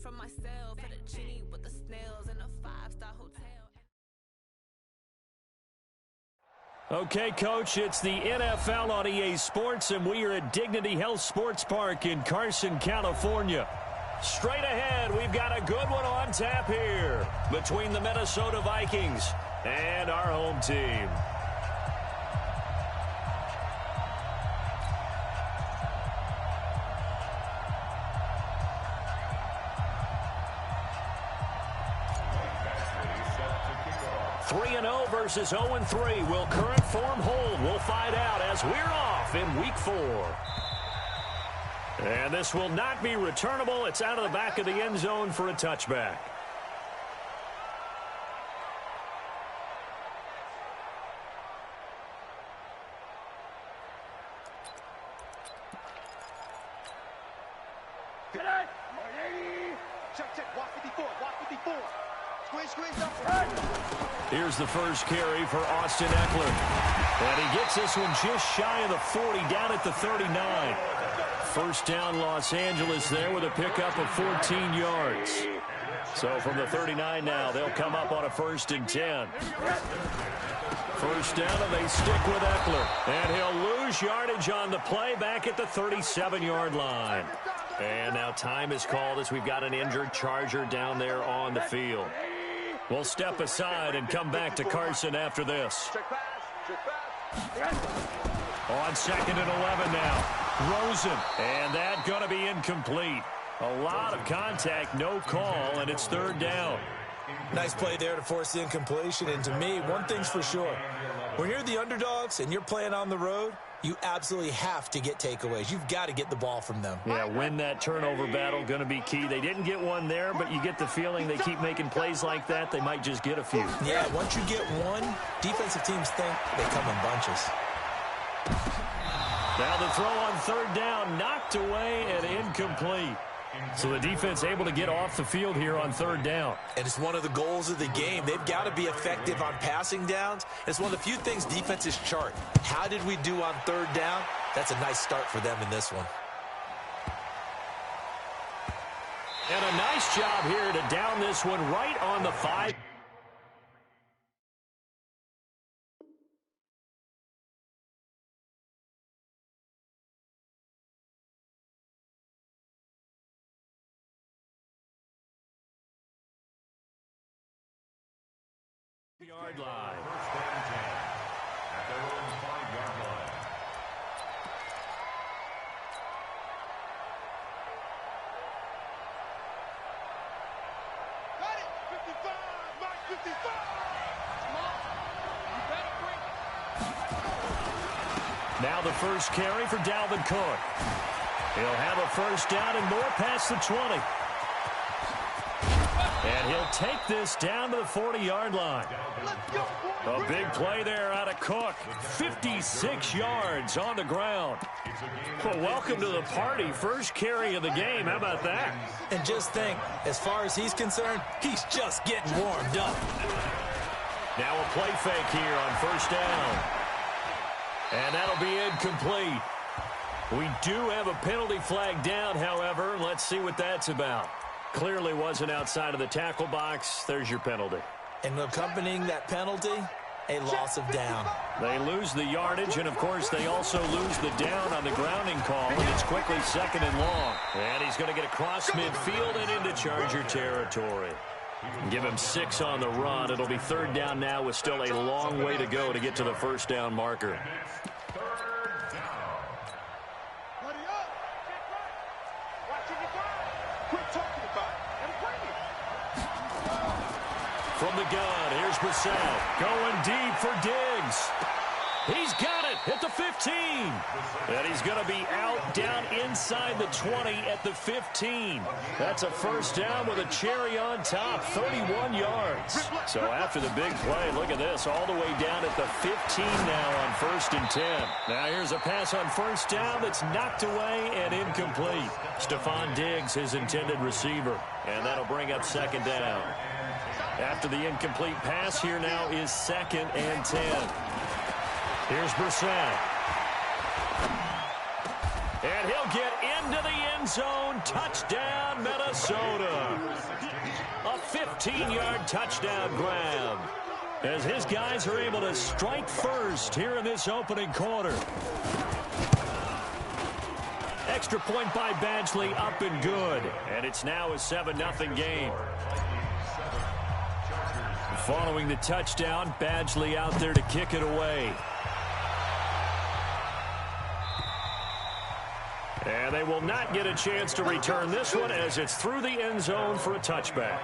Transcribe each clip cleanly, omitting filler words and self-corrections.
from myself at a genie with the snails in a 5-star hotel. Okay, Coach, it's the NFL on EA Sports, and we are at Dignity Health Sports Park in Carson, California. Straight ahead, we've got a good one on tap here between the Minnesota Vikings and our home team. Versus 0-3. Will current form hold? We'll find out as we're off in Week 4. And this will not be returnable. It's out of the back of the end zone for a touchback. Here's the first carry for Austin Eckler. And he gets this one just shy of the 40, down at the 39. First down, Los Angeles there with a pickup of 14 yards. So from the 39 now, they'll come up on a 1st and 10. First down, and they stick with Eckler. And he'll lose yardage on the play back at the 37-yard line. And now time is called as we've got an injured Charger down there on the field. We'll step aside and come back to Carson after this. On 2nd and 11 now. Rosen. And that going to be incomplete. A lot of contact, no call, and it's 3rd down. Nice play there to force the incompletion. And to me, one thing's for sure. When you're the underdogs and you're playing on the road, you absolutely have to get takeaways. You've got to get the ball from them. Yeah, win that turnover battle, going to be key. They didn't get one there, but you get the feeling they keep making plays like that, they might just get a few. Yeah, once you get one, defensive teams think they come in bunches. Now the throw on 3rd down, knocked away and incomplete. So the defense able to get off the field here on 3rd down. And it's one of the goals of the game. They've got to be effective on passing downs. It's one of the few things defenses chart. How did we do on 3rd down? That's a nice start for them in this one. And a nice job here to down this one right on the 5. Yard line. First and 10 at their own 5-yard line. Got it! 55! Mike 55! Come on! You better bring it! Now the first carry for Dalvin Cook. He'll have a 1st down and more past the 20. And he'll take this down to the 40-yard line. A big play there out of Cook. 56 yards on the ground. Well, welcome to the party. First carry of the game. How about that? And just think, as far as he's concerned, he's just getting warmed up. Now a play fake here on 1st down. And that'll be incomplete. We do have a penalty flag down, however. Let's see what that's about. Clearly wasn't outside of the tackle box. There's your penalty. And accompanying that penalty, a loss of down. They lose the yardage, and, of course, they also lose the down on the grounding call, and it's quickly 2nd and long. And he's going to get across midfield and into Charger territory. Give him 6 on the run. It'll be 3rd down now with still a long way to go to get to the 1st down marker. From the gun, here's Brissett. Going deep for Diggs. He's got it at the 15. And he's going to be out down inside the 20 at the 15. That's a 1st down with a cherry on top, 31 yards. So after the big play, look at this, all the way down at the 15 now on 1st and 10. Now here's a pass on 1st down that's knocked away and incomplete. Stephon Diggs, his intended receiver. And that'll bring up 2nd down. After the incomplete pass, here now is 2nd and 10. Here's Brissett. And he'll get into the end zone. Touchdown, Minnesota. 15-yard touchdown grab, as his guys are able to strike first here in this opening quarter. Extra point by Badgley, up and good. And it's now a 7-0 game. Following the touchdown, Badgley out there to kick it away. And they will not get a chance to return this one, as it's through the end zone for a touchback.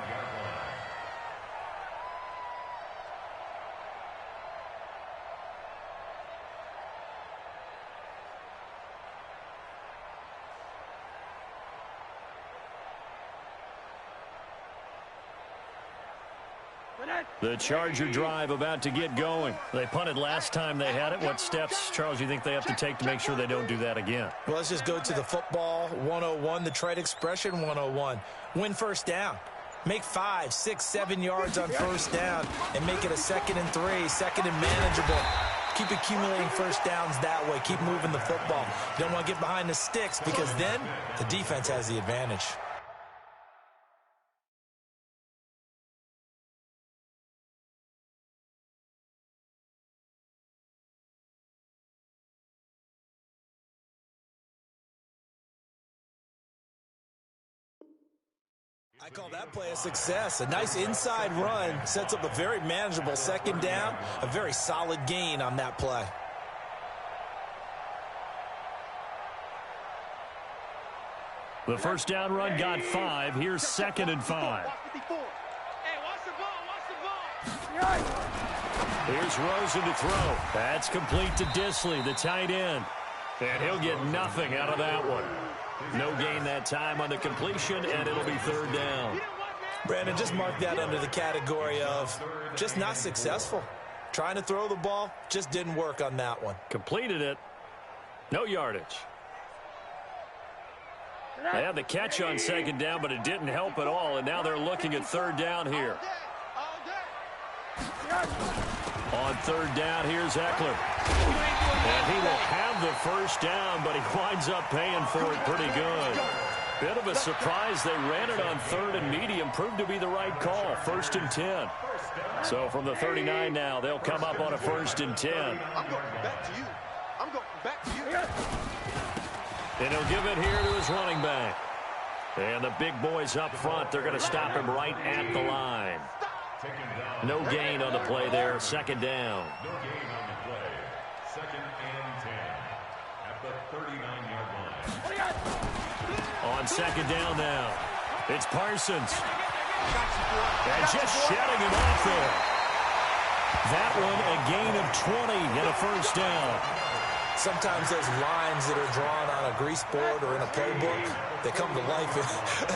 The Charger drive about to get going. They punted last time they had it. What steps, Charles, do you think they have to take to make sure they don't do that again? Well, let's just go to the football 101, the trade expression 101. Win first down. Make 5, 6, 7 yards on first down and make it a 2nd and 3, 2nd and manageable. Keep accumulating first downs that way. Keep moving the football. You don't want to get behind the sticks, because then the defense has the advantage. I call that play a success. A nice inside run sets up a very manageable 2nd down, a very solid gain on that play. The first down run got 5. Here's 2nd and 5. Here's Rosen to throw. That's complete to Disley, the tight end. And he'll get nothing out of that one. No gain that time on the completion, and it'll be 3rd down. Brandon, just mark that under the category of just not successful. Trying to throw the ball, just didn't work on that one. Completed it. No yardage. They had the catch on 2nd down, but it didn't help at all, and now they're looking at 3rd down here. On 3rd down, here's Eckler. And he will have the first down, but he winds up paying for it pretty good. Bit of a surprise. They ran it on 3rd and medium. Proved to be the right call. 1st and 10. So from the 39 now, they'll come up on a 1st and 10. I'm going back to you. I'm going back to you. And he'll give it here to his running back. And the big boys up front, they're going to stop him right at the line. No gain on the play there. 2nd down. No gain on the play. 2nd and 10 at the 39-yard line. On 2nd down now, it's Parsons. And just shutting him off there. That one a gain of 20 and a 1st down. Sometimes those lines that are drawn on a grease board or in a playbook, they come to life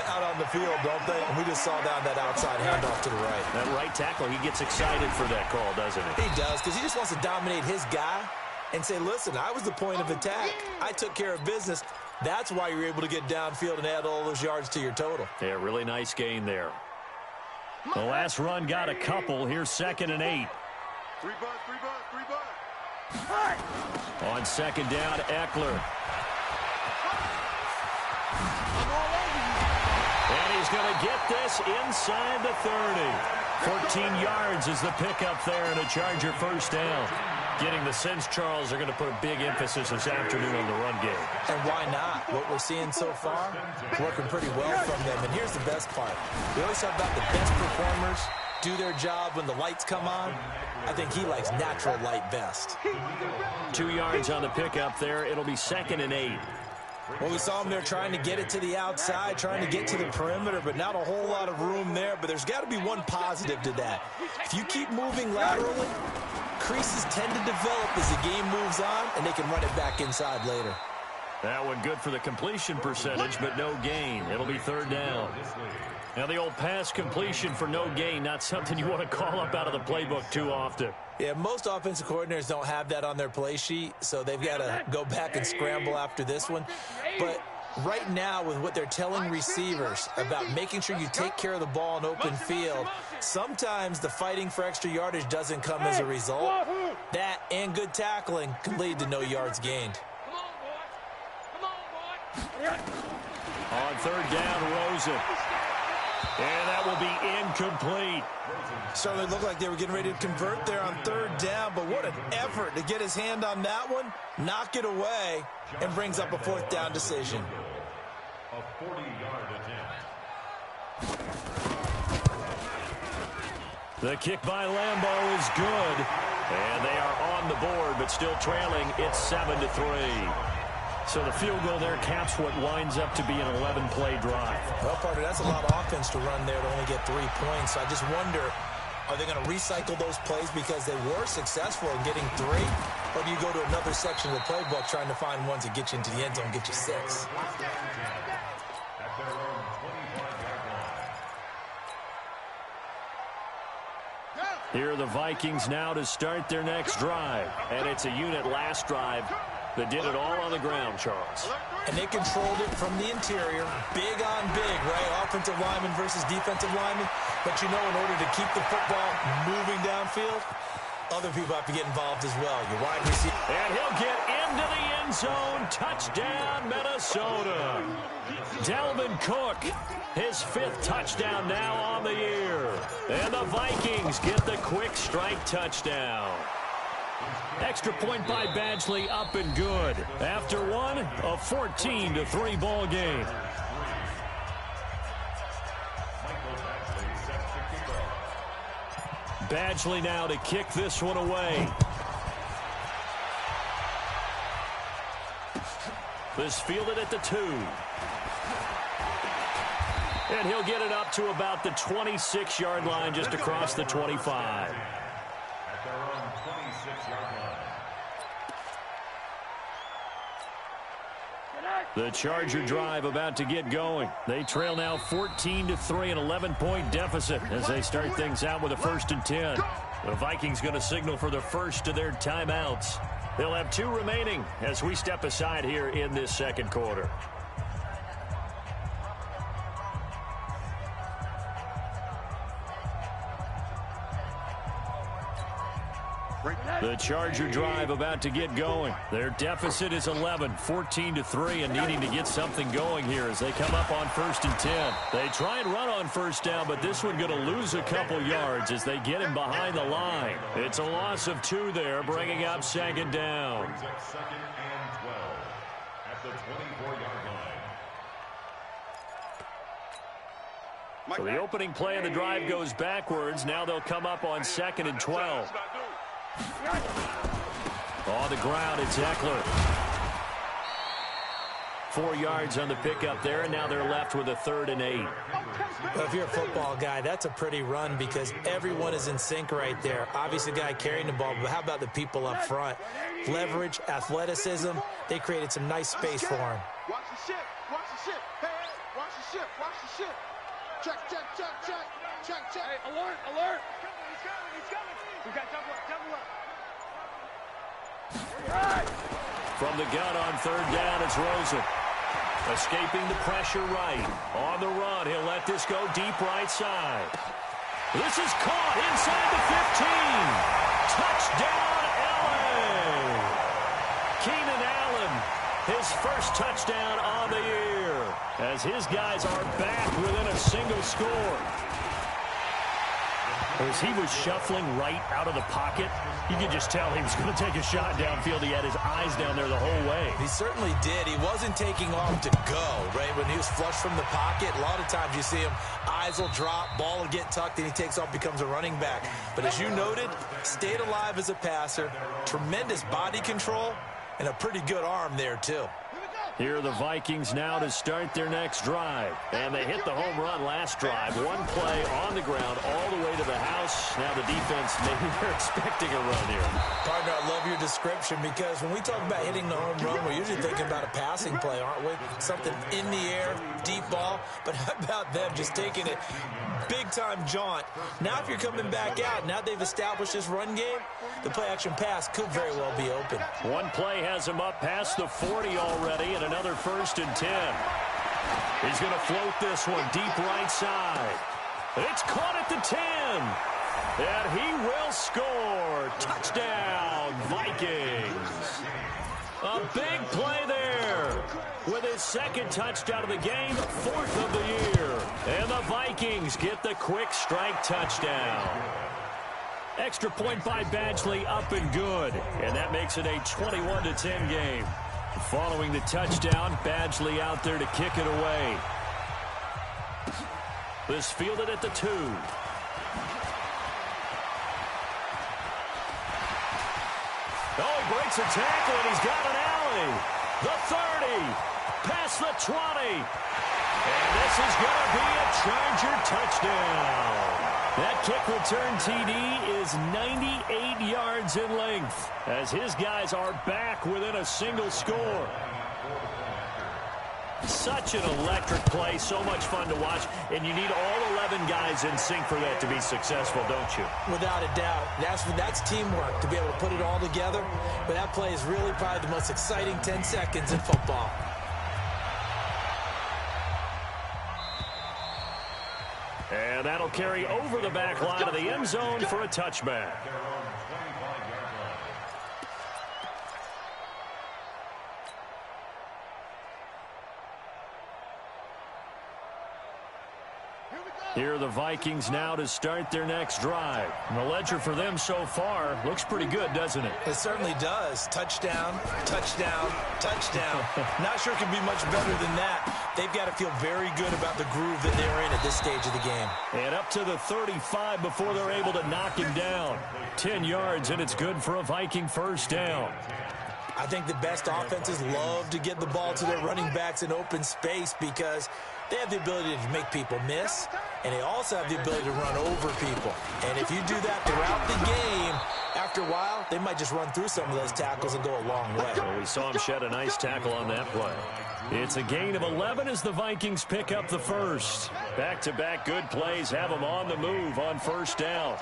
out on the field, don't they? And we just saw that outside handoff to the right. That right tackle, he gets excited for that call, doesn't he? He does, because he just wants to dominate his guy and say, listen, I was the point of attack. I took care of business. That's why you're able to get downfield and add all those yards to your total. Yeah, really nice gain there. The last run got a couple. Here's 2nd and 8. 3 bucks, 3 bucks, 3 bucks. On 2nd down, Eckler. And he's going to get this inside the 30. 14 yards is the pickup there, and a Charger 1st down. Getting the sense, Charles, are going to put a big emphasis this afternoon on the run game. And why not? What we're seeing so far, working pretty well from them. And here's the best part. We always talk about the best performers do their job when the lights come on. I think he likes natural light best. 2 yards on the pickup there. It'll be 2nd and 8. Well, we saw him there trying to get it to the outside, trying to get to the perimeter, but not a whole lot of room there. But there's got to be one positive to that. If you keep moving laterally, creases tend to develop as the game moves on, and they can run it back inside later. That one good for the completion percentage, but no gain. It'll be 3rd down. Now the old pass completion for no gain, not something you want to call up out of the playbook too often. Yeah, most offensive coordinators don't have that on their play sheet, so they've got to go back and scramble after this one. But right now, with what they're telling receivers about making sure you take care of the ball in open field, sometimes the fighting for extra yardage doesn't come as a result. That and good tackling can lead to no yards gained. On 3rd down, Rosen. And that will be incomplete. Certainly looked like they were getting ready to convert there on third down, but what an effort to get his hand on that one, knock it away, and brings up a fourth down decision. A 40-yard attempt. The kick by Lambeau is good. And they are on the board, but still trailing. It's 7-3. So the field goal there caps what winds up to be an 11-play drive. Well, partner, that's a lot of offense to run there to only get 3 points. So I just wonder, are they going to recycle those plays because they were successful in getting 3? Or do you go to another section of the playbook trying to find ones that get you into the end zone and get you 6? At their own 25-yard line. Here are the Vikings now to start their next drive. And it's a unit last drive that did it all on the ground, Charles. And they controlled it from the interior, big on big, right? Offensive lineman versus defensive lineman. But you know, in order to keep the football moving downfield, other people have to get involved as well. Your wide receiver. And he'll get into the end zone. Touchdown, Minnesota. Dalvin Cook, his 5th touchdown now on the year. And the Vikings get the quick strike touchdown. Extra point by Badgley, up and good. After one, a 14-3 ball game. Badgley now to kick this one away. This fielded at the 2. And he'll get it up to about the 26-yard line, just across the 25. At their own 26-yard line. The Charger drive about to get going. They trail now 14-3, an 11-point deficit as they start things out with a 1st and 10. The Vikings going to signal for the first of their timeouts. They'll have 2 remaining as we step aside here in this second quarter. The Charger drive about to get going. Their deficit is 11, 14-3, and needing to get something going here as they come up on 1st and 10. They try and run on 1st down, but this one going to lose a couple yards as they get him behind the line. It's a loss of 2 there, bringing up 2nd down. Brings up 2nd and 12 at the 24-yard line. So the opening play of the drive goes backwards. Now they'll come up on 2nd and 12. On the ground, it's Eckler. 4 yards on the pickup there, and now they're left with a 3rd and 8. Well, if you're a football guy, that's a pretty run because everyone is in sync right there. Obviously, the guy carrying the ball, but how about the people up front? Leverage, athleticism, they created some nice space for him. Watch the ship. Watch the ship. Hey, watch the ship. Watch the ship. Check, check, check, check. Check, check. Hey, alert, alert. He's coming, he's coming. We got double up, double up. From the gun on 3rd down, it's Rosen. Escaping the pressure right. On the run, he'll let this go deep right side. This is caught inside the 15. Touchdown, LA! Keenan Allen, his 1st touchdown on the year, as his guys are back within a single score. As he was shuffling right out of the pocket, you could just tell he was going to take a shot downfield. He had his eyes down there the whole way. He certainly did. He wasn't taking off to go, right? When he was flush from the pocket, a lot of times you see him, eyes will drop, ball will get tucked, and he takes off, becomes a running back. But as you noted, stayed alive as a passer, tremendous body control, and a pretty good arm there, too. Here are the Vikings now to start their next drive. And they hit the home run last drive. 1 play on the ground all the way to the house. Now the defense, maybe they're expecting a run here. Partner, I love your description because when we talk about hitting the home run, we're usually thinking about a passing play, aren't we? Something in the air, deep ball. But how about them just taking it big-time jaunt? Now if you're coming back out, now they've established this run game, the play-action pass could very well be open. 1 play has him up past the 40 already, and another 1st and 10. He's going to float this one deep right side. It's caught at the 10. And he will score. Touchdown, Vikings. A big play there. with his second touchdown of the game, 4th of the year. And the Vikings get the quick strike touchdown. Extra point by Badgley, up and good. And that makes it a 21-10 game. Following the touchdown, Badgley out there to kick it away. This fielded at the 2. Oh, he breaks a tackle, and he's got an alley. The 30, past the 20. And this is going to be a Charger touchdown. That kick return TD is 98 yards in length, as his guys are back within a single score. Such an electric play, so much fun to watch, and you need all 11 guys in sync for that to be successful, don't you? Without a doubt. That's teamwork, to be able to put it all together. But that play is really probably the most exciting 10 seconds in football. And that'll carry over the back line of the end zone for a touchback. Here are the Vikings now to start their next drive. And the ledger for them so far looks pretty good, doesn't it? It certainly does. Touchdown, touchdown, touchdown. Not sure it can be much better than that. They've got to feel very good about the groove that they're in at this stage of the game. And up to the 35 before they're able to knock him down. 10 yards, and it's good for a Viking first down. I think the best offenses love to get the ball to their running backs in open space because they have the ability to make people miss, and they also have the ability to run over people. And if you do that throughout the game, after a while, they might just run through some of those tackles and go a long way. Well, we saw him shed a nice tackle on that play. It's a gain of 11 as the Vikings pick up the first. Back-to-back good plays have them on the move on first down.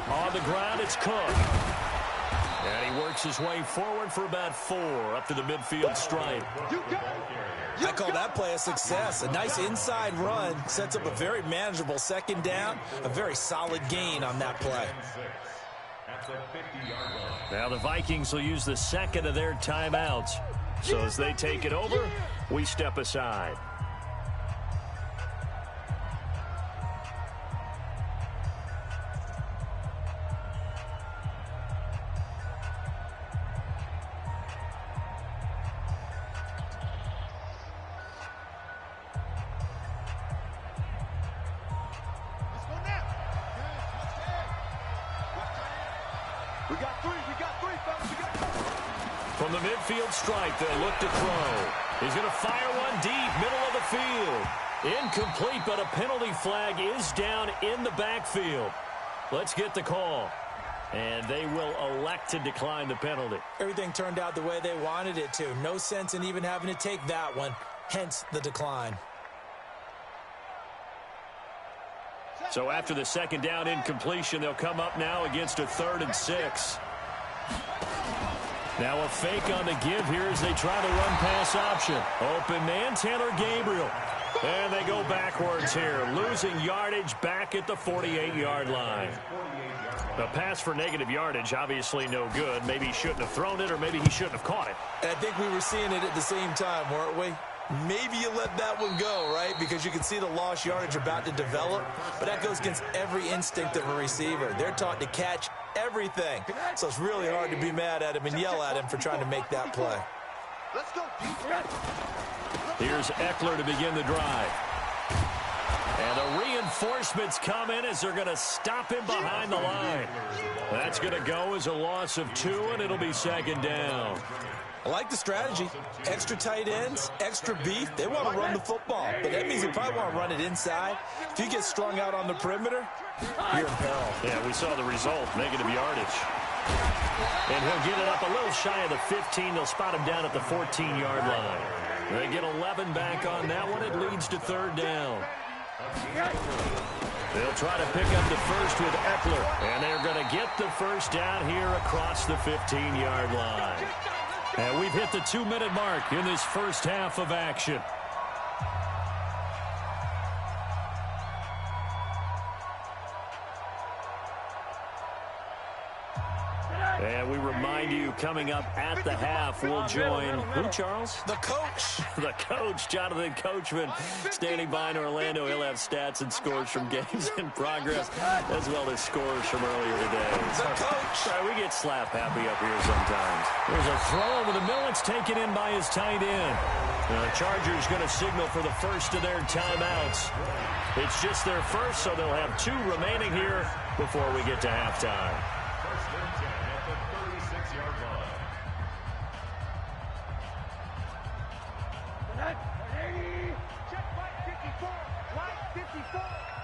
On the ground, it's Cook. And he works his way forward for about 4 up to the midfield stripe. I call that play a success. A nice inside run sets up a very manageable second down. A very solid gain on that play. Now the Vikings will use the second of their timeouts. So as they take it over, we step aside. From the midfield stripe, they'll look to throw. He's going to fire one deep, middle of the field. Incomplete, but a penalty flag is down in the backfield. Let's get the call. And they will elect to decline the penalty. Everything turned out the way they wanted it to. No sense in even having to take that one, hence the decline. So after the second down incompletion, they'll come up now against a 3rd and 6. Now a fake on the give here as they try the run-pass option. Open man, Taylor Gabriel. And they go backwards here, losing yardage back at the 48-yard line. The pass for negative yardage, obviously no good. Maybe he shouldn't have thrown it, or maybe he shouldn't have caught it. And I think we were seeing it at the same time, weren't we? Maybe you let that one go, right? Because you can see the lost yardage about to develop. But that goes against every instinct of a receiver. They're taught to catch everything. So it's really hard to be mad at him and yell at him for trying to make that play. Let's go. Here's Eckler to begin the drive. And the reinforcements come in as they're going to stop him behind the line. That's going to go as a loss of 2, and it'll be second down. I like the strategy. Extra tight ends, extra beef. They want to run the football, but that means they probably want to run it inside. If you get strung out on the perimeter, you're in peril. Yeah, we saw the result, negative yardage. And he'll get it up a little shy of the 15. They'll spot him down at the 14-yard line. They get 11 back on that one. It leads to 3rd down. They'll try to pick up the first with Eckler, and they're going to get the first down here across the 15-yard line. And we've hit the 2-minute mark in this first half of action. And we remind you, coming up at the half, we'll join who, Charles? The coach. The coach, Jonathan Coachman, standing by in Orlando. He'll have stats and scores from games in progress, as well as scores from earlier today. The coach. Right, we get slap happy up here sometimes. There's a throw over the middle. It's taken in by his tight end. The Chargers going to signal for the first of their timeouts. It's just their first, so they'll have 2 remaining here before we get to halftime. First and 10 at the 36-yard line. Check white 54. White 54.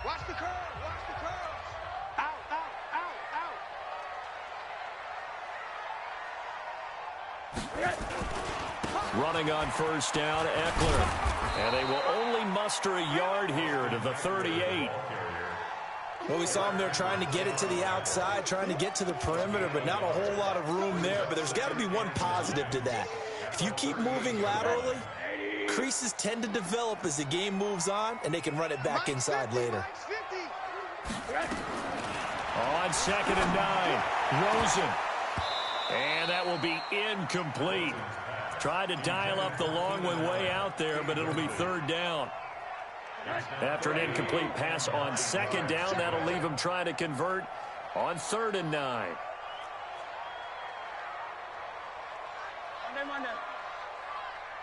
Watch the curve. Watch the curves. Out, out, out, out. Running on first down, Eckler. And they will only muster a yard here to the 38. Well, we saw them there trying to get it to the outside, trying to get to the perimeter, but not a whole lot of room there. But there's got to be one positive to that. If you keep moving laterally, creases tend to develop as the game moves on, and they can run it back inside later. On 2nd and 9, Rosen. And that will be incomplete. Tried to dial up the long one way out there, but it'll be 3rd down. After an incomplete pass on 2nd down, that'll leave him trying to convert on 3rd and 9.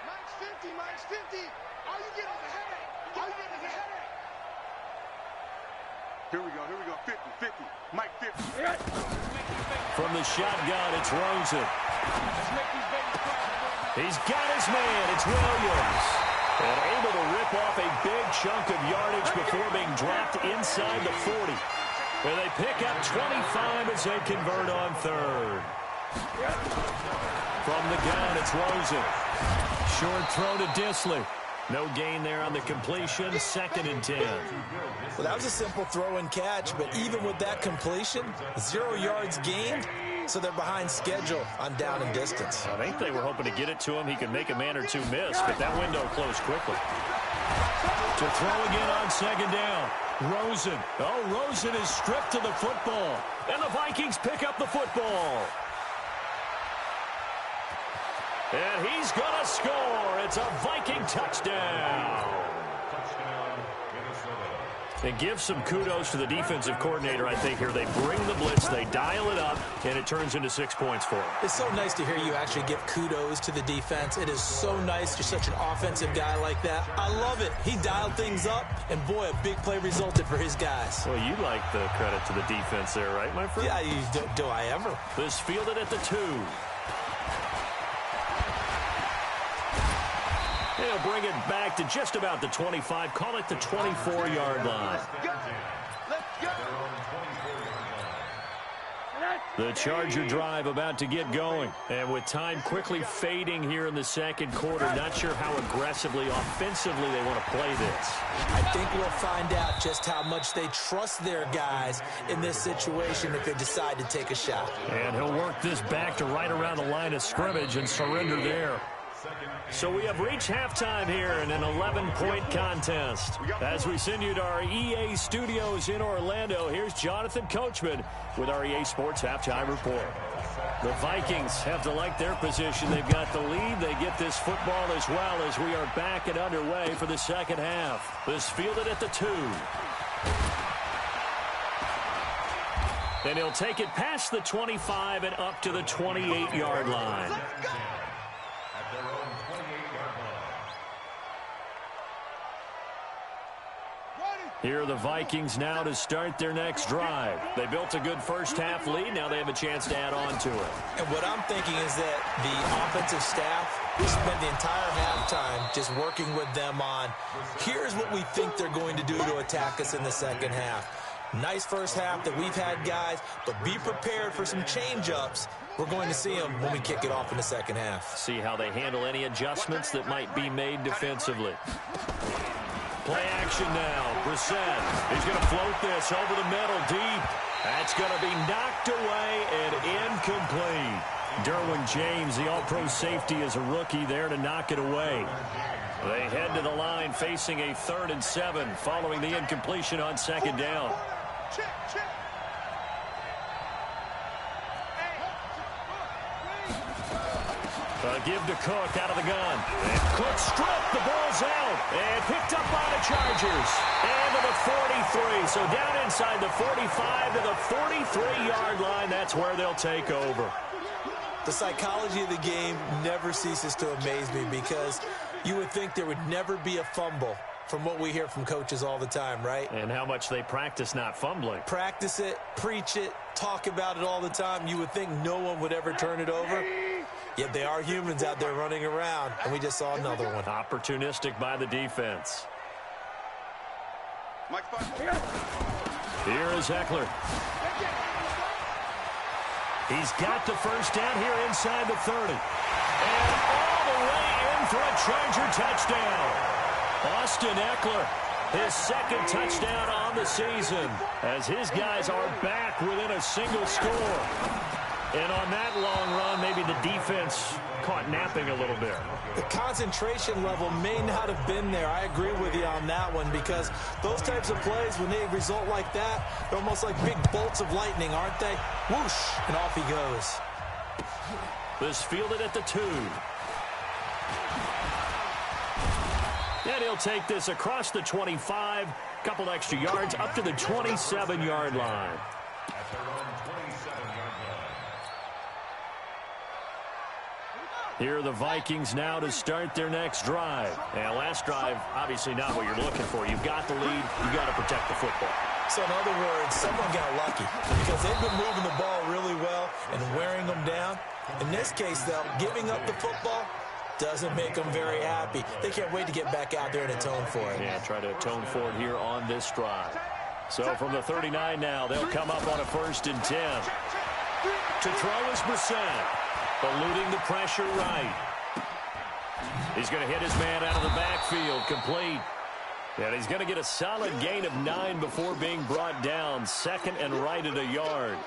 Mike's 50, Mike's 50. All you get is a headache. All you get is a headache. Here we go, 50, 50. Mike 50. From the shotgun, it's Rosen. He's got his man. It's Williams. And able to rip off a big chunk of yardage before being dropped inside the 40. And they pick up 25 as they convert on 3rd. From the gun, it's Rosen. Short throw to Disley. No gain there on the completion. 2nd and 10. Well, that was a simple throw and catch, but even with that completion, 0 yards gained, so they're behind schedule on down and distance. I think they were hoping to get it to him. He could make a man or 2 miss, but that window closed quickly. To throw again on 2nd down. Rosen. Oh, Rosen is stripped to the football. And the Vikings pick up the football. And he's going to score. It's a Viking touchdown. Touchdown, Minnesota. And give some kudos to the defensive coordinator, I think, here. They bring the blitz, they dial it up, and it turns into 6 points for them. It's so nice to hear you actually give kudos to the defense. It is so nice. You're such an offensive guy like that. I love it. He dialed things up, and boy, a big play resulted for his guys. Well, you like the credit to the defense there, right, my friend? Yeah, do I ever? This fielded at the 2. They'll bring it back to just about the 25. Call it the 24-yard line. The Charger drive about to get going. And with time quickly fading here in the 2nd quarter, not sure how aggressively, offensively they want to play this. I think we'll find out just how much they trust their guys in this situation if they decide to take a shot. And he'll work this back to right around the line of scrimmage and surrender there. So we have reached halftime here in an 11-point contest. As we send you to our EA studios in Orlando, here's Jonathan Coachman with our EA Sports Halftime Report. The Vikings have to like their position. They've got the lead. They get this football as well as we are back and underway for the 2nd half. This fielded at the 2. And he'll take it past the 25 and up to the 28-yard line. Here are the Vikings now to start their next drive. They built a good first-half lead. Now they have a chance to add on to it. And what I'm thinking is that the offensive staff spent the entire halftime just working with them on, here's what we think they're going to do to attack us in the 2nd half. Nice first half that we've had, guys, but be prepared for some change-ups. We're going to see them when we kick it off in the 2nd half. See how they handle any adjustments that might be made defensively. Play action now. Brissett. He's going to float this over the middle deep. That's going to be knocked away and incomplete. Derwin James, the all-pro safety, is a rookie there to knock it away. They head to the line facing a 3rd and 7 following the incompletion on 2nd down. A give to Cook out of the gun. And Cook stripped. The ball's out. And picked up by the Chargers. And to the 43. So down inside the 45 to the 43-yard line. That's where they'll take over. The psychology of the game never ceases to amaze me because you would think there would never be a fumble from what we hear from coaches all the time, right? And how much they practice not fumbling. Practice it, preach it, talk about it all the time. You would think no one would ever turn it over. Yet they are humans out there running around, and we just saw another one. Opportunistic by the defense. Here is Eckler. He's got the first down here inside the 30. And all the way in for a Charger touchdown. Austin Eckler, his second touchdown on the season, as his guys are back within a single score. And on that long run, maybe the defense caught napping a little bit. The concentration level may not have been there. I agree with you on that one because those types of plays, when they result like that, they're almost like big bolts of lightning, aren't they? Whoosh, and off he goes. This fielded at the 2. And he'll take this across the 25, couple extra yards up to the 27-yard line. Here are the Vikings now to start their next drive. And last drive, obviously not what you're looking for. You've got the lead. You've got to protect the football. So in other words, someone got lucky because they've been moving the ball really well and wearing them down. In this case, though, giving up the football doesn't make them very happy. They can't wait to get back out there and atone for it. Yeah, try to atone for it here on this drive. So from the 39 now, they'll come up on a 1st and 10. To throw is Brissett. Eluding the pressure right. He's going to hit his man out of the backfield. Complete. And he's going to get a solid gain of 9 before being brought down. 2nd and right at a yard.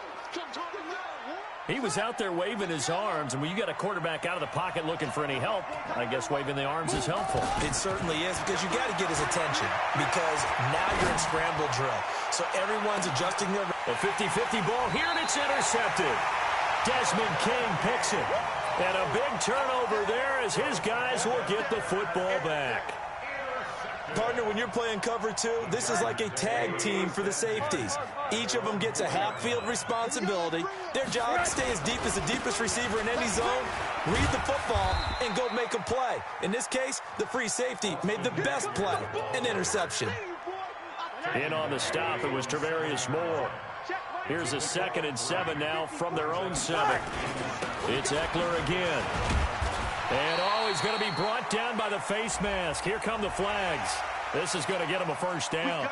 He was out there waving his arms, and when you got a quarterback out of the pocket looking for any help, I guess waving the arms is helpful. It certainly is because you got to get his attention because now you're in scramble drill. So everyone's adjusting their... A 50-50 ball here, and it's intercepted. Desmond King picks it. And a big turnover there as his guys will get the football back. Partner, when you're playing cover 2, this is like a tag team for the safeties. Each of them gets a half-field responsibility. Their job, stay as deep as the deepest receiver in any zone, read the football, and go make a play. In this case, the free safety made the best play, an interception. In on the stop, it was Travarius Moore. Here's a 2nd and 7 now from their own 7. It's Eckler again. And, he's going to be brought down by the face mask. Here come the flags. This is going to get him a first down.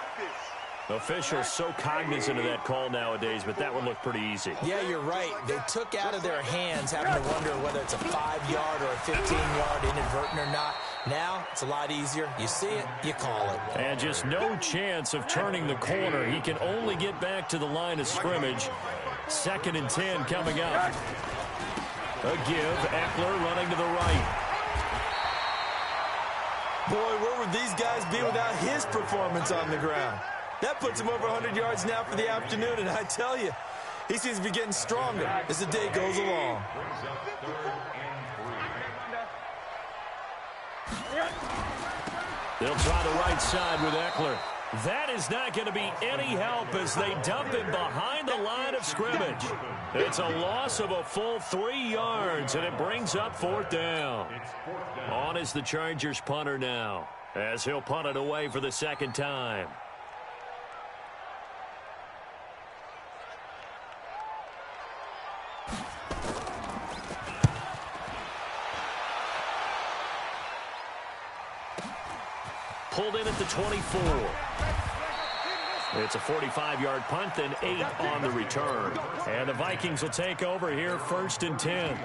Officials so cognizant of that call nowadays, but that one looked pretty easy. Yeah, you're right. They took out of their hands having to wonder whether it's a 5-yard or a 15-yard inadvertent or not. Now, it's a lot easier. You see it, you call it. And just no chance of turning the corner. He can only get back to the line of scrimmage. 2nd and 10 coming up. A give, Eckler running to the right. Boy, where would these guys be without his performance on the ground? That puts him over 100 yards now for the afternoon, and I tell you, he seems to be getting stronger as the day goes along. They'll try the right side with Eckler. That is not going to be any help as they dump him behind the line of scrimmage. It's a loss of a full 3 yards, and it brings up 4th down. On is the Chargers punter now, as he'll punt it away for the 2nd time. Pulled in at the 24. It's a 45-yard punt, then 8 on the return. And the Vikings will take over here, 1st and 10.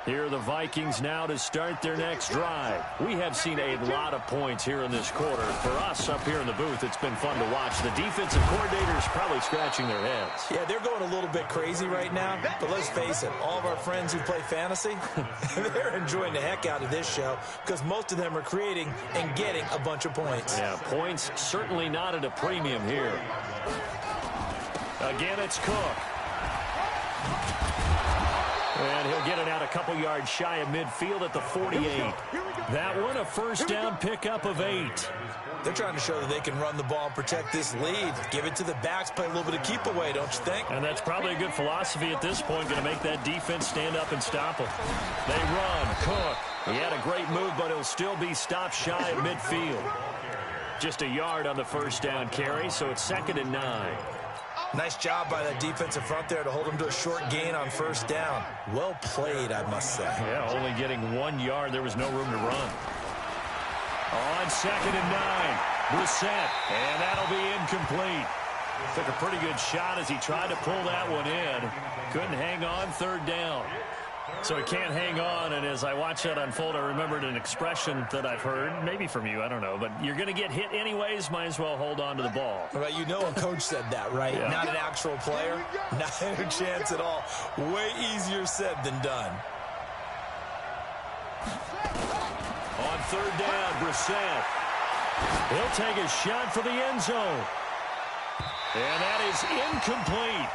Here are the Vikings now to start their next drive. We have seen a lot of points here in this quarter. For us up here in the booth, it's been fun to watch. The defensive coordinators probably scratching their heads. Yeah, they're going a little bit crazy right now. But let's face it, all of our friends who play fantasy, they're enjoying the heck out of this show because most of them are creating and getting a bunch of points. Yeah, points certainly not at a premium here. Again, it's Cook. And he'll get it out a couple yards shy of midfield at the 48. That one, a first down pickup of 8. They're trying to show that they can run the ball and protect this lead. Give it to the backs, play a little bit of keep away, don't you think? And that's probably a good philosophy at this point, going to make that defense stand up and stop them. They run. Cook. He had a great move, but he'll still be stopped shy of midfield. Just a yard on the first down carry, so it's 2nd and 9. Nice job by that defensive front there to hold him to a short gain on first down. Well played, I must say. Yeah, only getting 1 yard. There was no room to run. On 2nd and 9, Brissett, and that'll be incomplete. Took a pretty good shot as he tried to pull that one in. Couldn't hang on, 3rd down. So he can't hang on, and as I watch that unfold, I remembered an expression that I've heard, maybe from you, I don't know, but you're going to get hit anyways, might as well hold on to the ball. Well, you know a coach said that, right? Yeah. Not an actual player, not a chance at all. Way easier said than done. On 3rd down, Brissett. He'll take a shot for the end zone. And that is incomplete.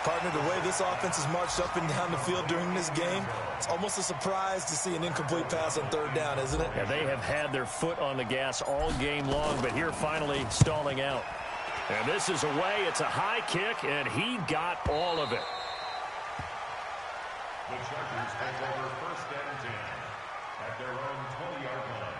Partner, the way this offense has marched up and down the field during this game, it's almost a surprise to see an incomplete pass on 3rd down, isn't it? Yeah, they have had their foot on the gas all game long, but here finally stalling out. And this is away. It's a high kick, and he got all of it. The Chargers take over 1st and 10 at their own 20-yard line.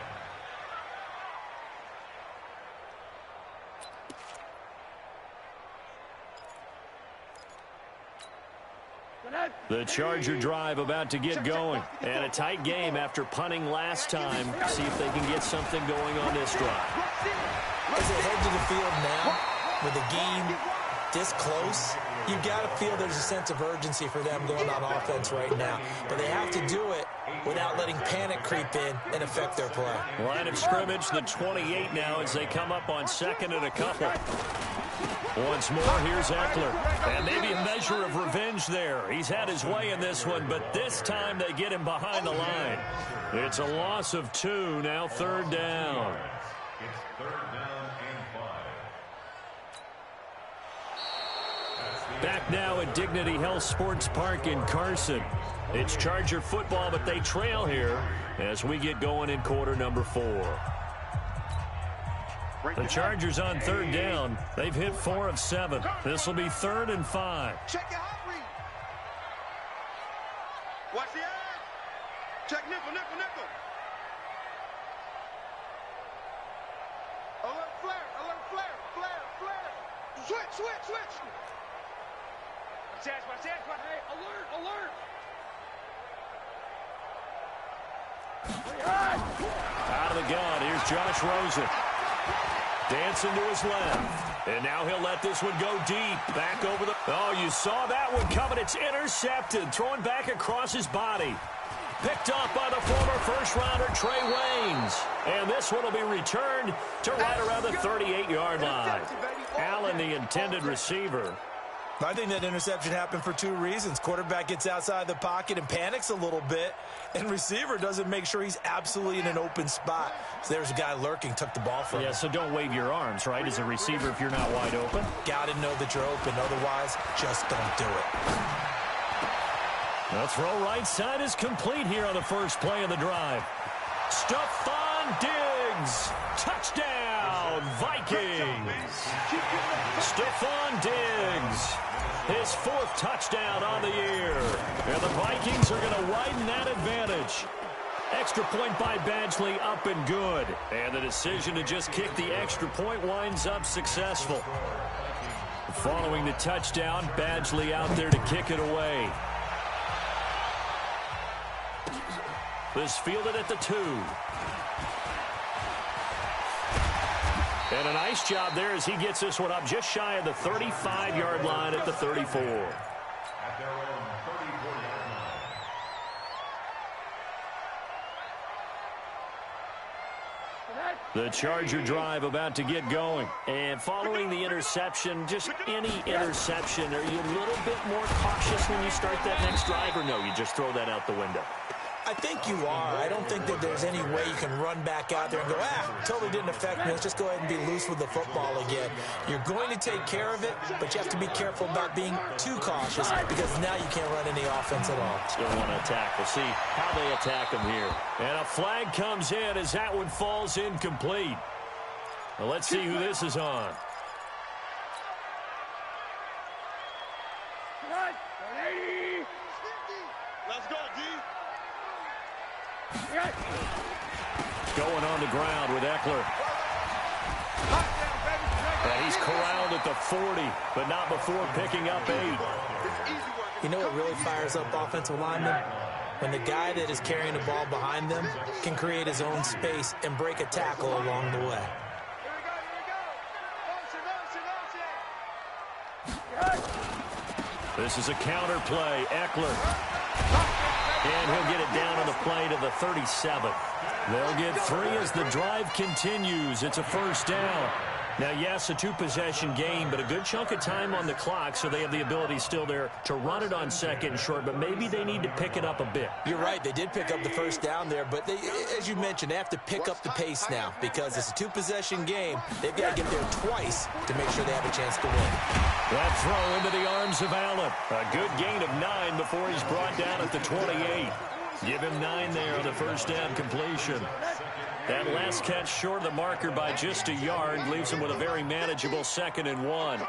The Charger drive about to get going. And a tight game after punting last time. See if they can get something going on this drive. As they head to the field now, with the game this close, you've got to feel there's a sense of urgency for them going on offense right now. But they have to do it without letting panic creep in and affect their play. Line of scrimmage, the 28 now as they come up on 2nd and a couple. Once more, here's Eckler. And maybe a measure of revenge there. He's had his way in this one, but this time they get him behind the line. It's a loss of 2, now 3rd down. It's 3rd down and 5. Back now at Dignity Health Sports Park in Carson. It's Charger football, but they trail here as we get going in quarter number 4. The Chargers on 3rd down. They've hit 4 of 7. This will be 3rd and 5. Check your hot read. Watch the eye. Check nickel. Alert flare. Switch. Watch that. Hey, alert. Out of the gun, here's Josh Rosen. Dancing to his left. And now he'll let this one go deep. Back over the... Oh, you saw that one coming. It's intercepted. Thrown back across his body. Picked up by the former first-rounder Trey Waynes. And this one will be returned to right around the 38-yard line. Allen, the intended receiver. I think that interception happened for 2 reasons. Quarterback gets outside the pocket and panics a little bit, and receiver doesn't make sure he's absolutely in an open spot. So there's a guy lurking, took the ball from him. Yeah, so don't wave your arms, right, as a receiver if you're not wide open. Got to know that you're open. Otherwise, just don't do it. The throw right side is complete here on the first play of the drive. Stephon Diggs. Touchdown, Vikings. Stephon Diggs. His 4th touchdown on the year. And the Vikings are going to widen that advantage. Extra point by Badgley, up and good. And the decision to just kick the extra point winds up successful. Following the touchdown, Badgley out there to kick it away. This fielded at the 2. And a nice job there as he gets this one up just shy of the 35-yard line at the 34. At their own 34-yard line. The Charger drive about to get going. And following the interception, just any interception, are you a little bit more cautious when you start that next drive, or no, you just throw that out the window? I think you are. I don't think that there's any way you can run back out there and go, totally didn't affect me. Let's just go ahead and be loose with the football again. You're going to take care of it, but you have to be careful about being too cautious because now you can't run any offense at all. Still want to attack. We'll see how they attack him here. And a flag comes in as that one falls incomplete. Well, let's see who this is on. Let's go, D. Going on the ground with Eckler. And he's corralled at the 40, but not before picking up 8. You know what really fires up offensive linemen? When the guy that is carrying the ball behind them can create his own space and break a tackle along the way. This is a counter play. Eckler. And he'll get it down on the play to the 37. They'll get 3 as the drive continues. It's a first down. Now, yes, a 2-possession game, but a good chunk of time on the clock, so they have the ability still there to run it on second and short, but maybe they need to pick it up a bit. You're right. They did pick up the first down there, but they, as you mentioned, they have to pick up the pace now because it's a 2-possession game. They've got to get there twice to make sure they have a chance to win. That throw into the arms of Allen. A good gain of 9 before he's brought down at the 28. Give him 9 there on the first down completion. That last catch short of the marker by just a yard leaves him with a very manageable 2nd and 1.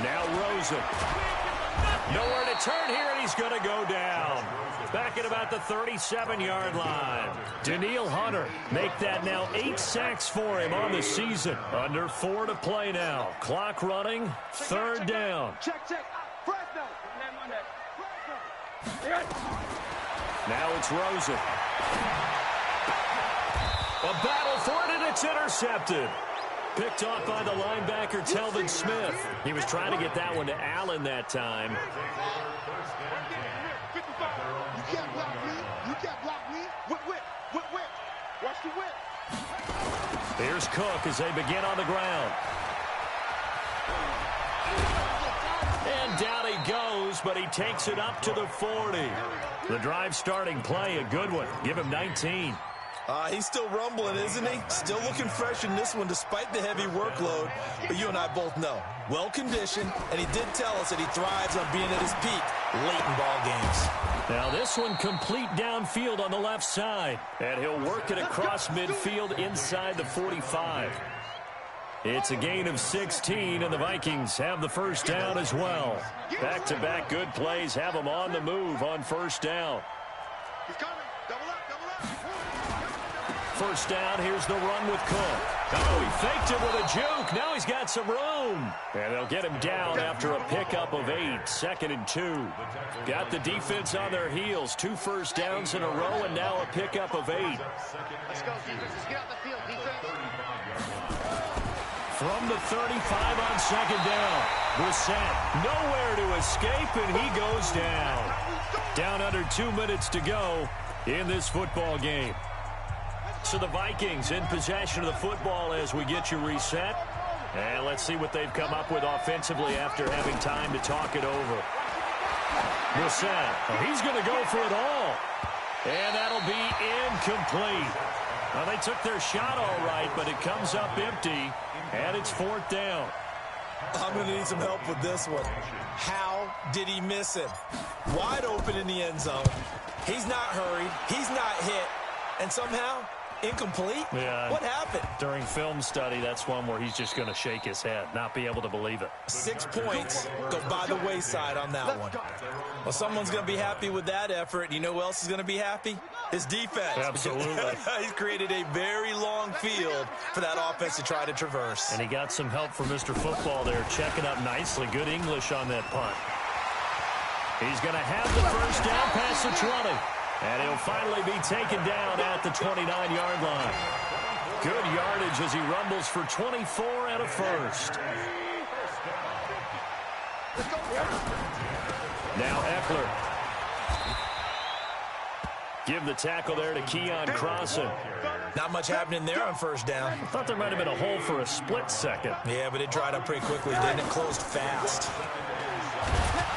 Now Rosen. Nowhere to turn here, and he's going to go down. Back at about the 37-yard line. Daniil Hunter make that now 8 sacks for him on the season. Under 4 to play now. Clock running, 3rd down. Now it's Rosen. A battle for it, and it's intercepted. Picked off by the linebacker, Telvin Smith. He was trying to get that one to Allen that time. You can't block me. You can't block me. Whip. Watch the whip. Here's Cook as they begin on the ground. And down he goes, but he takes it up to the 40. The drive starting play, a good one. Give him 19. He's still rumbling, isn't he? Still looking fresh in this one despite the heavy workload. But you and I both know, well-conditioned, and he did tell us that he thrives on being at his peak late in ball games. Now this one complete downfield on the left side. And he'll work it across midfield inside the 45. It's a gain of 16, and the Vikings have the first down as well. Back-to-back good plays have them on the move on first down. He's coming. Double up. First down, here's the run with Cook. Oh, he faked it with a juke. Now he's got some room. And they'll get him down after a pickup of 8. 2nd and 2. Got the defense on their heels. 2 first downs in a row, and now a pickup of 8. Let's go, defense. Let's get out the field, defense. From the 35 on 2nd down. Brissett nowhere to escape, and he goes down. Down under 2 minutes to go in this football game. So the Vikings in possession of the football as we get you reset. And let's see what they've come up with offensively after having time to talk it over. Brissett, he's going to go for it all. And that'll be incomplete. Well, they took their shot all right, but it comes up empty. And it's 4th down. I'm going to need some help with this one. How did he miss him? Wide open in the end zone. He's not hurried. He's not hit. And somehow, incomplete? Yeah. What happened? During film study, that's one where he's just going to shake his head, not be able to believe it. 6 points go by the wayside on that one. Well, someone's going to be happy with that effort. You know who else is going to be happy? His defense. Absolutely. He's created a very long field for that offense to try to traverse. And he got some help from Mr. Football there, checking up nicely. Good English on that punt. He's going to have the first down past the 20. And he'll finally be taken down at the 29-yard line. Good yardage as he rumbles for 24 and a first. Now Eckler. Give the tackle there to Keon Crossan. Not much happening there on first down. I thought there might have been a hole for a split second. Yeah, but it dried up pretty quickly, didn't it? Closed fast.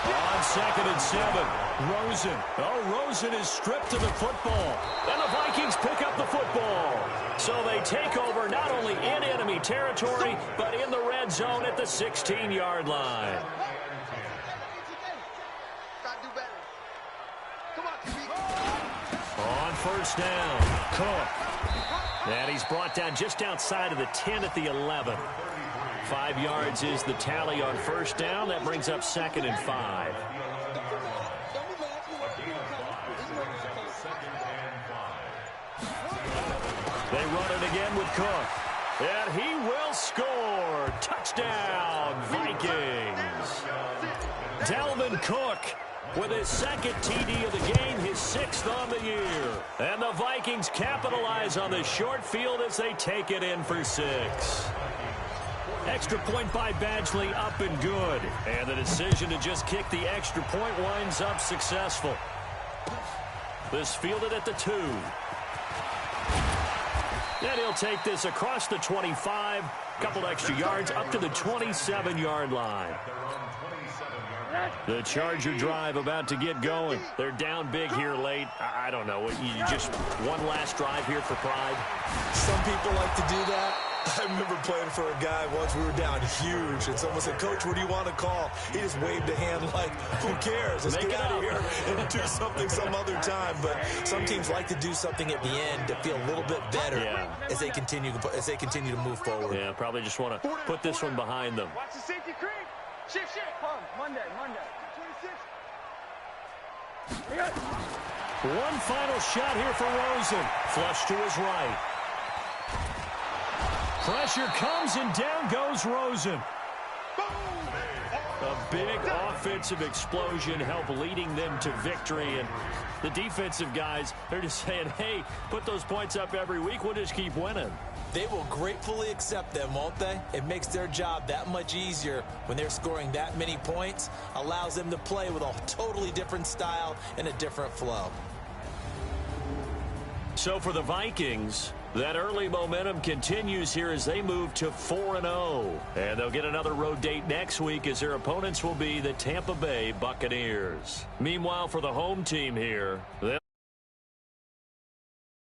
On 2nd and 7, Rosen. Oh, Rosen is stripped of the football. And the Vikings pick up the football. So they take over not only in enemy territory, but in the red zone at the 16-yard line. On first down, Cook. And he's brought down just outside of the 10 at the 11. 5 yards is the tally on first down. That brings up 2nd and 5. They run it again with Cook. And he will score. Touchdown, Vikings. Dalvin Cook with his 2nd TD of the game, his 6th on the year. And the Vikings capitalize on the short field as they take it in for 6. Extra point by Badgley, up and good. And the decision to just kick the extra point winds up successful. This fielded at the 2. And he'll take this across the 25. Couple extra yards up to the 27-yard line. The Charger drive about to get going. They're down big here late. I don't know. You just one last drive here for pride? Some people like to do that. I remember playing for a guy once. We were down huge, and someone said, "Coach, what do you want to call?" He just waved a hand like, "Who cares? Let's get out of here and do something some other time." But some teams like to do something at the end to feel a little bit better as they continue to move forward. Yeah, probably just want to put this one behind them. Watch the safety creep. Shift. Monday. 26. One final shot here for Rosen. Flush to his right. Pressure comes, and down goes Rosen. A big offensive explosion helped leading them to victory. And the defensive guys, they're just saying, hey, put those points up every week. We'll just keep winning. They will gratefully accept them, won't they? It makes their job that much easier when they're scoring that many points. Allows them to play with a totally different style and a different flow. So for the Vikings, that early momentum continues here as they move to 4-0. And they'll get another road date next week as their opponents will be the Tampa Bay Buccaneers. Meanwhile, for the home team here, they'll